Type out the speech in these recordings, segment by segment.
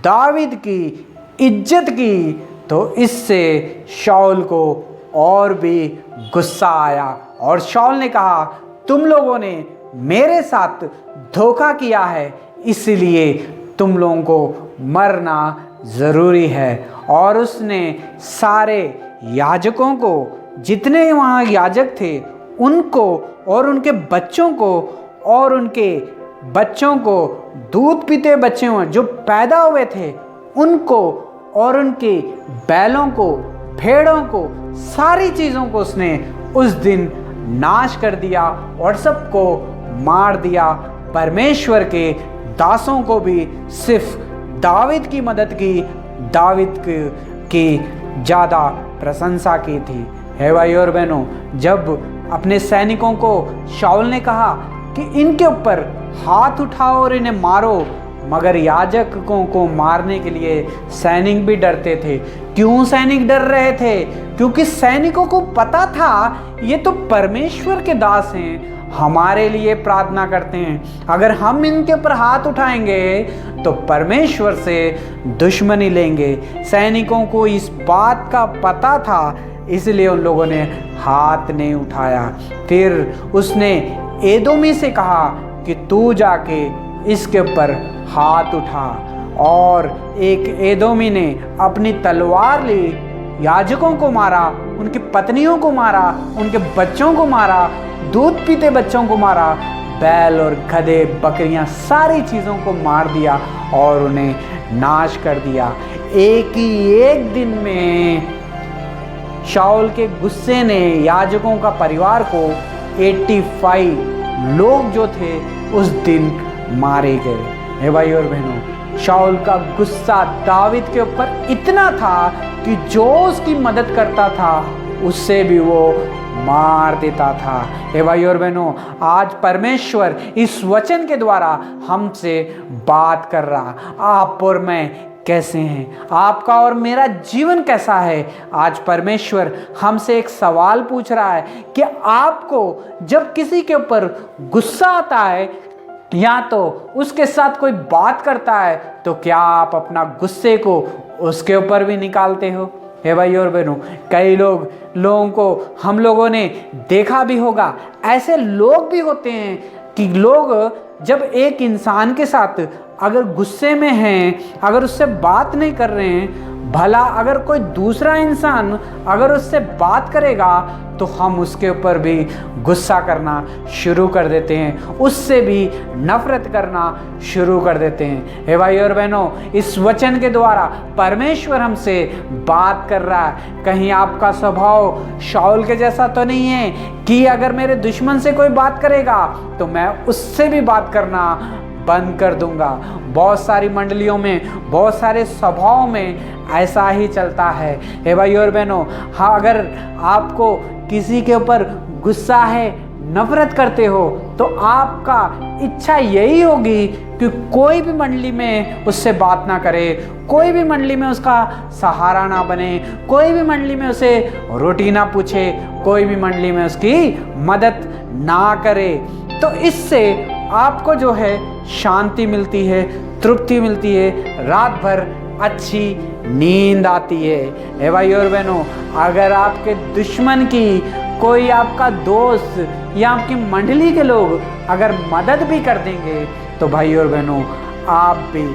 दावीद की इज्जत की, तो इससे शाऊल को और भी गुस्सा आया और शाऊल ने कहा, तुम लोगों ने मेरे साथ धोखा किया है, इसलिए तुम लोगों को मरना ज़रूरी है। और उसने सारे याजकों को, जितने वहाँ याजक थे, उनको और उनके बच्चों को और उनके बच्चों को, दूध पीते बच्चे जो पैदा हुए थे उनको और उनके बैलों को, भेड़ों को, सारी चीज़ों को उसने उस दिन नाश कर दिया और सबको मार दिया। परमेश्वर के दासों को भी सिर्फ दावीद की मदद की, दावीद की ज़्यादा प्रशंसा की थी। हे भाई और बहनों, जब अपने सैनिकों को शाऊल ने कहा कि इनके ऊपर हाथ उठाओ और इन्हें मारो, मगर याजकों को मारने के लिए सैनिक भी डरते थे। क्यों सैनिक डर रहे थे? क्योंकि सैनिकों को पता था ये तो परमेश्वर के दास हैं, हमारे लिए प्रार्थना करते हैं, अगर हम इनके ऊपर हाथ उठाएंगे तो परमेश्वर से दुश्मनी लेंगे। सैनिकों को इस बात का पता था, इसलिए उन लोगों ने हाथ नहीं उठाया। फिर उसने एदोमी से कहा कि तू जाके इसके ऊपर हाथ उठा, और एक एदोमी ने अपनी तलवार ली, याजकों को मारा, उनकी पत्नियों को मारा, उनके बच्चों को मारा, दूध पीते बच्चों को मारा, बैल और गधे, बकरियां, सारी चीज़ों को मार दिया और उन्हें नाश कर दिया। एक ही एक दिन में शाऊल के गुस्से ने याजकों का परिवार को 85 लोग जो थे उस दिन मारे गए। हे भाई और बहनों, शाऊल का गुस्सा दावीद के ऊपर इतना था कि जो उसकी मदद करता था उससे भी वो मार देता था। हे भाई और बहनों, आज परमेश्वर इस वचन के द्वारा हमसे बात कर रहा, आप और मैं कैसे हैं, आपका और मेरा जीवन कैसा है। आज परमेश्वर हमसे एक सवाल पूछ रहा है कि आपको जब किसी के ऊपर गुस्सा आता है या तो उसके साथ कोई बात करता है, तो क्या आप अपना गुस्से को उसके ऊपर भी निकालते हो? हे भाई और बहनों, कई लोगों को हम लोगों ने देखा भी होगा, ऐसे लोग भी होते हैं कि लोग जब एक इंसान के साथ अगर गुस्से में हैं, अगर उससे बात नहीं कर रहे हैं, भला अगर कोई दूसरा इंसान अगर उससे बात करेगा तो हम उसके ऊपर भी गुस्सा करना शुरू कर देते हैं, उससे भी नफरत करना शुरू कर देते हैं। हे भाई और बहनों, इस वचन के द्वारा परमेश्वर हमसे बात कर रहा है। कहीं आपका स्वभाव शाऊल के जैसा तो नहीं है कि अगर मेरे दुश्मन से कोई बात करेगा तो मैं उससे भी बात करना बंद कर दूंगा। बहुत सारी मंडलियों में, बहुत सारे सभाओं में ऐसा ही चलता है। हे भाई और बहनों, हाँ, अगर आपको किसी के ऊपर गुस्सा है, नफरत करते हो, तो आपका इच्छा यही होगी कि कोई भी मंडली में उससे बात ना करे, कोई भी मंडली में उसका सहारा ना बने, कोई भी मंडली में उसे रोटी ना पूछे, कोई भी मंडली में उसकी मदद ना करे। तो इससे आपको जो है शांति मिलती है, तृप्ति मिलती है, रात भर अच्छी नींद आती है। हे भाई और बहनों, अगर आपके दुश्मन की कोई आपका दोस्त या आपकी मंडली के लोग अगर मदद भी कर देंगे, तो भाई और बहनों, आप भी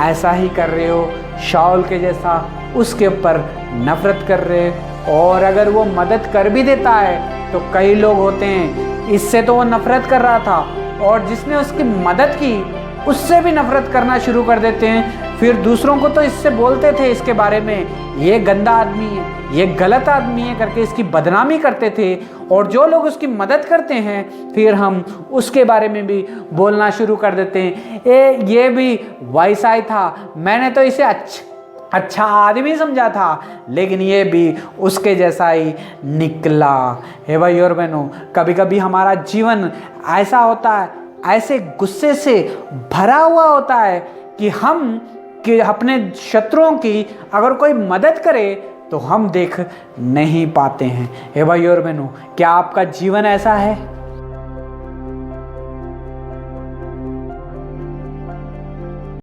ऐसा ही कर रहे हो, शाऊल के जैसा उसके ऊपर नफरत कर रहे हो। और अगर वो मदद कर भी देता है तो कई लोग होते हैं, इससे तो वो नफरत कर रहा था और जिसने उसकी मदद की उससे भी नफरत करना शुरू कर देते हैं। फिर दूसरों को तो इससे बोलते थे इसके बारे में, ये गंदा आदमी है, ये गलत आदमी है करके इसकी बदनामी करते थे। और जो लोग उसकी मदद करते हैं फिर हम उसके बारे में भी बोलना शुरू कर देते हैं, ये भी वैसा ही था, मैंने तो इसे अच्छा आदमी समझा था, लेकिन ये भी उसके जैसा ही निकला। हे भाई और बहनों, कभी कभी हमारा जीवन ऐसा होता है, ऐसे गुस्से से भरा हुआ होता है कि अपने शत्रुओं की अगर कोई मदद करे तो हम देख नहीं पाते हैं। हे भाई और बहनों, क्या आपका जीवन ऐसा है?